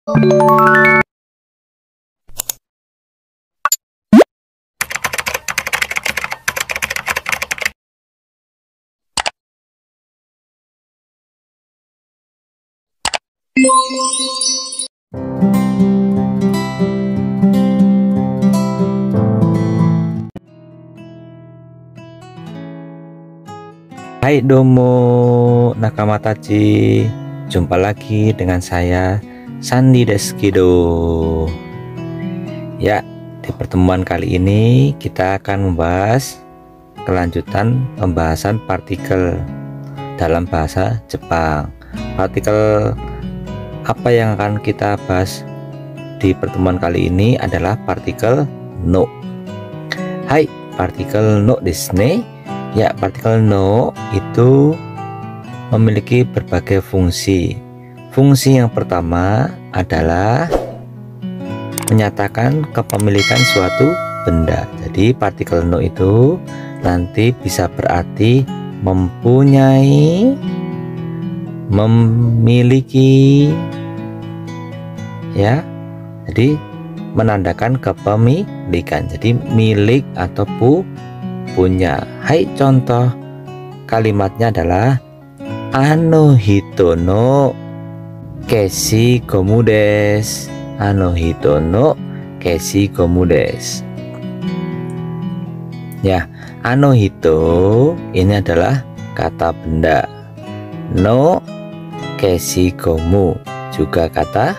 Hai domo nakama tachi, jumpa lagi dengan saya Sandi Deskido. Ya, di pertemuan kali ini kita akan membahas kelanjutan pembahasan partikel dalam bahasa Jepang. Partikel apa yang akan kita bahas di pertemuan kali ini adalah partikel no. Hai, partikel no desu ne. Ya, partikel no itu memiliki berbagai fungsi. Fungsi yang pertama adalah menyatakan kepemilikan suatu benda. Jadi partikel no itu nanti bisa berarti mempunyai, memiliki, ya. Jadi menandakan kepemilikan. Jadi milik atau punya. Hai, contoh kalimatnya adalah ano hito no keshi gomu desu. Ano hito no keshi gomu desu. Ya, ano hito ini adalah kata benda. No keshi gomu juga kata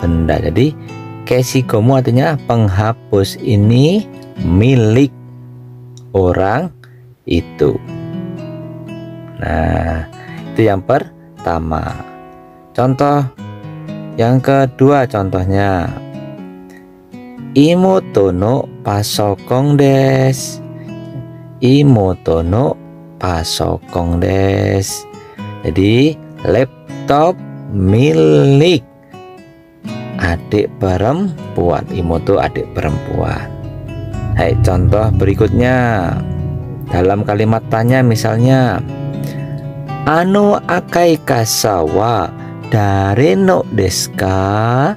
benda. Jadi keshi gomu artinya penghapus ini milik orang itu. Nah, itu yang pertama. Contoh yang kedua, contohnya imoto no pasokong desu. Imoto no pasokong desu. Jadi laptop milik adik perempuan. Imoto adik perempuan. Hai, contoh berikutnya dalam kalimat tanya misalnya ano akai kasawa dare no desu ka?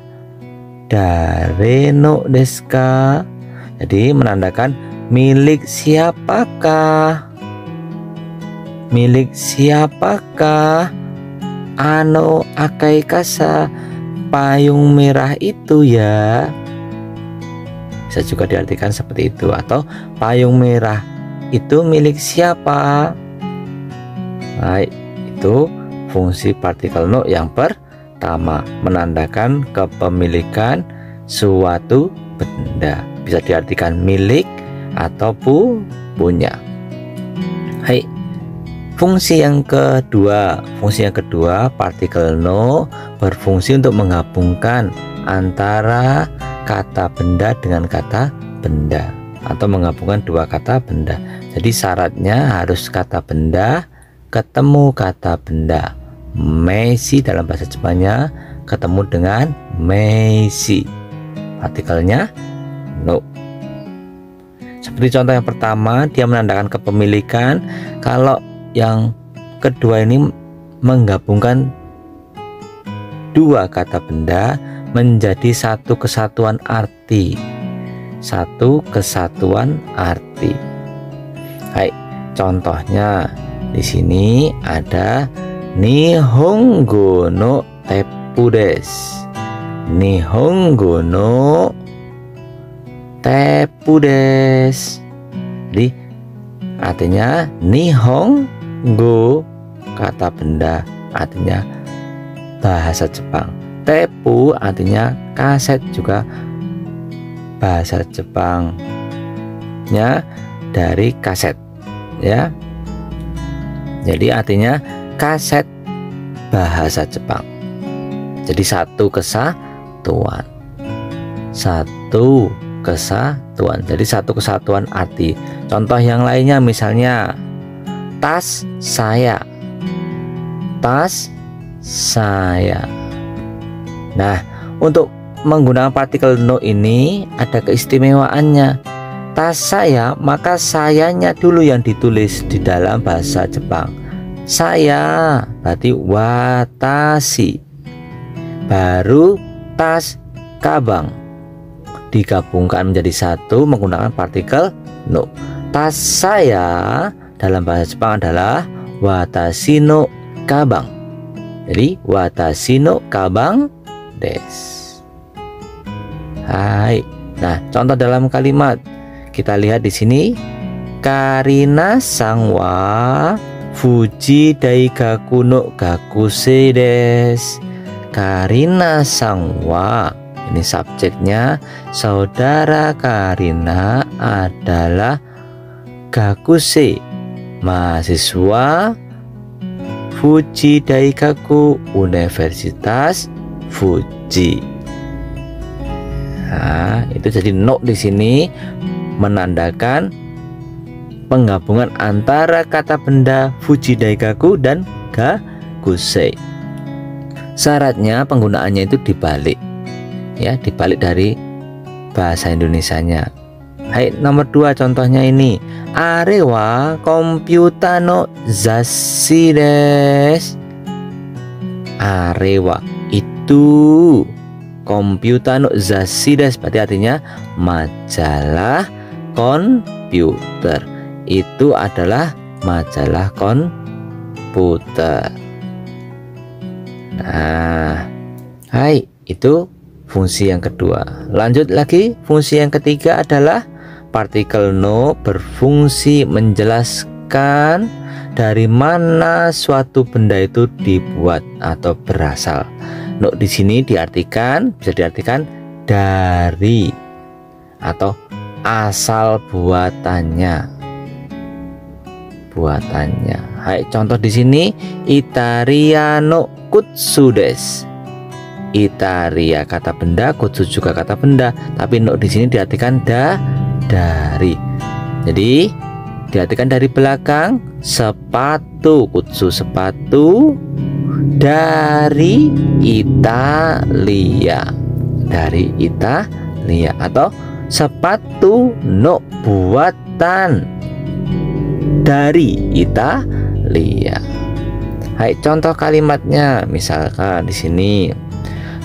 Dare no desu ka? Jadi menandakan milik siapakah? Milik siapakah? Ano akai kasa, payung merah itu ya. Bisa juga diartikan seperti itu, atau payung merah itu milik siapa? Baik, itu fungsi partikel no yang pertama, menandakan kepemilikan suatu benda. Bisa diartikan milik atau punya. Hai, fungsi yang kedua. Fungsi yang kedua, partikel no berfungsi untuk menggabungkan antara kata benda dengan kata benda, atau menggabungkan dua kata benda. Jadi syaratnya harus kata benda ketemu kata benda. Meisi dalam bahasa Jepangnya ketemu dengan meisi. Partikelnya no. Seperti contoh yang pertama, dia menandakan kepemilikan. Kalau yang kedua ini menggabungkan dua kata benda menjadi satu kesatuan arti. Satu kesatuan arti. Hai, contohnya di sini ada Nihongo no teppu desu. Nihongo no teppu desu. Jadi artinya Nihongo kata benda, artinya bahasa Jepang. Teppu artinya kaset, juga bahasa Jepangnya dari kaset, ya. Jadi artinya kaset bahasa Jepang. Jadi satu kesatuan. Satu kesatuan. Jadi satu kesatuan arti. Contoh yang lainnya misalnya tas saya. Tas saya. Nah, untuk menggunakan partikel no ini ada keistimewaannya. Tas saya, maka sayanya dulu yang ditulis di dalam bahasa Jepang. Saya berarti watashi. Baru tas, kabang. Digabungkan menjadi satu menggunakan partikel no. Tas saya dalam bahasa Jepang adalah watashi no kabang. Jadi watashi no kabang desu. Hai. Nah, contoh dalam kalimat kita lihat di sini. Karina sang wa Fuji Daigaku no gakusei desu. Karina sang wa, ini subjeknya, saudara Karina adalah gakusei, mahasiswa Fuji Daigaku, Universitas Fuji. Nah, itu jadi no di sini menandakan penggabungan antara kata benda Fuji Daigaku dan gakusei. Syaratnya penggunaannya itu dibalik, ya, dibalik dari bahasa Indonesianya. Hai, nomor 2 contohnya ini. Are wa komputa no zasshi desu. Are wa itu komputa no zasshi desu, berarti artinya majalah komputer. Itu adalah majalah komputer. Nah, hai, itu fungsi yang kedua. Lanjut lagi, fungsi yang ketiga adalah partikel no berfungsi menjelaskan dari mana suatu benda itu dibuat atau berasal. No di sini diartikan, bisa diartikan dari atau asal buatannya. Hai, contoh di sini Itaria no kutsu desu. Itaria kata benda, kutsu juga kata benda, tapi no di sini diartikan dari. Jadi diartikan dari belakang, sepatu, kutsu sepatu dari Italia. Dari Italia, atau sepatu no buatan dari Italia. Hai, contoh kalimatnya misalkan di sini.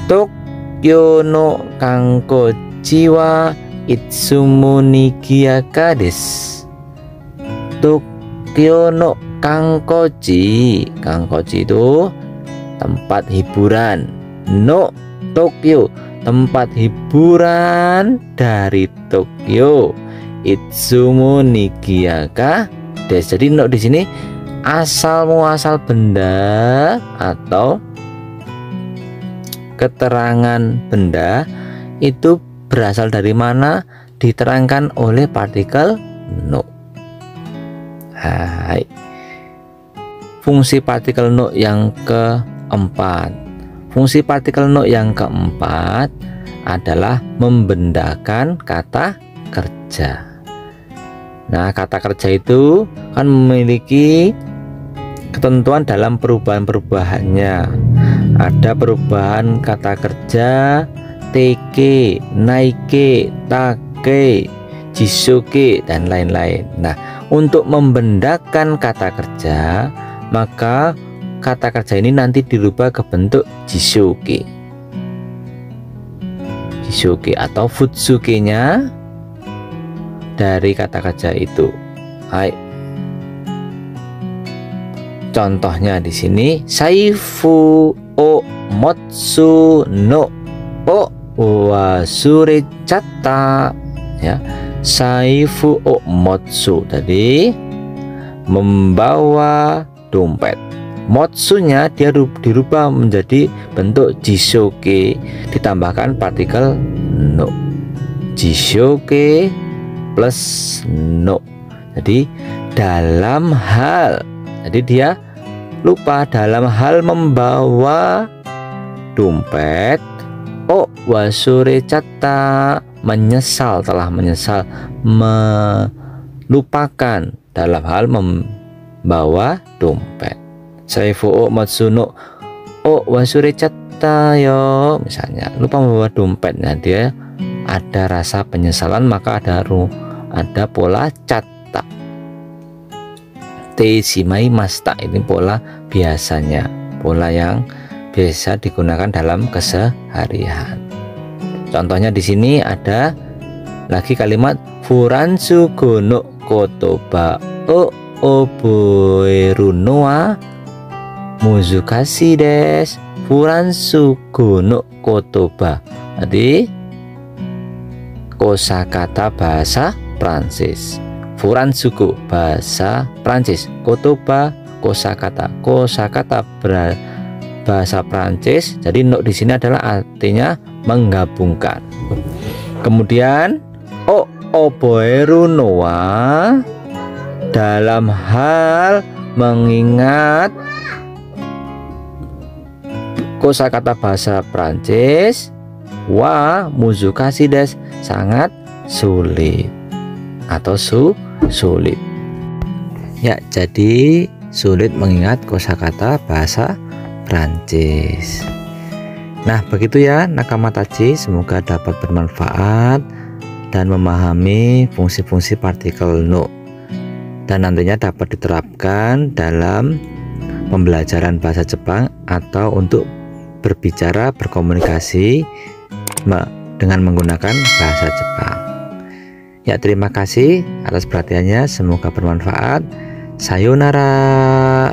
Tokyo no kankochi wa itsumo nigiaka desu. Tokyo no kankochi. Kankochi itu tempat hiburan. No Tokyo, tempat hiburan dari Tokyo. Itsumo nigiaka desu. Jadi no di sini asal muasal benda atau keterangan benda itu berasal dari mana, diterangkan oleh partikel no. Hai. Fungsi partikel no yang keempat. Fungsi partikel no yang keempat adalah membendakan kata kerja. Nah, kata kerja itu kan memiliki ketentuan dalam perubahan-perubahannya. Ada perubahan kata kerja teke, naike, take, jisuke, dan lain-lain. Nah, untuk membendakan kata kerja, maka kata kerja ini nanti dirubah ke bentuk jisuke. Jisuke atau futsuke-nya dari kata kerja itu. Hai. Contohnya di sini, saifu o motsu no o wasurechatta. Ya, saifu o motsu tadi membawa dompet. Motsunya dia dirubah menjadi bentuk jisuke, ditambahkan partikel no. Jisuke plus no. Jadi dalam hal, jadi dia lupa dalam hal membawa dompet. Oh wasurechatta, menyesal, telah menyesal, melupakan dalam hal membawa dompet. Saifu o matsuno o wasurechatta yo, misalnya lupa membawa dompet. Nah, dia ada rasa penyesalan, maka ada pola catta. Te shimai masta, ini pola biasanya, pola yang biasa digunakan dalam keseharian. Contohnya di sini ada lagi kalimat Furansugo no kotoba o oboeru no wa muzukashi desu. Furansugo no kotoba. Jadi kosakata bahasa Prancis. Furansugo bahasa Prancis. Kotoba kosakata. Kosakata bahasa Prancis. Jadi no di sini adalah artinya menggabungkan. Kemudian oboeru no wa dalam hal mengingat kosakata bahasa Prancis. Wa muzukashi desu, sangat sulit atau sulit. Ya, jadi sulit mengingat kosakata bahasa Prancis. Nah, begitu ya nakama tachi, semoga dapat bermanfaat dan memahami fungsi-fungsi partikel no, dan nantinya dapat diterapkan dalam pembelajaran bahasa Jepang atau untuk berbicara, berkomunikasi dengan menggunakan bahasa Jepang. Ya, terima kasih atas perhatiannya, semoga bermanfaat. Sayonara.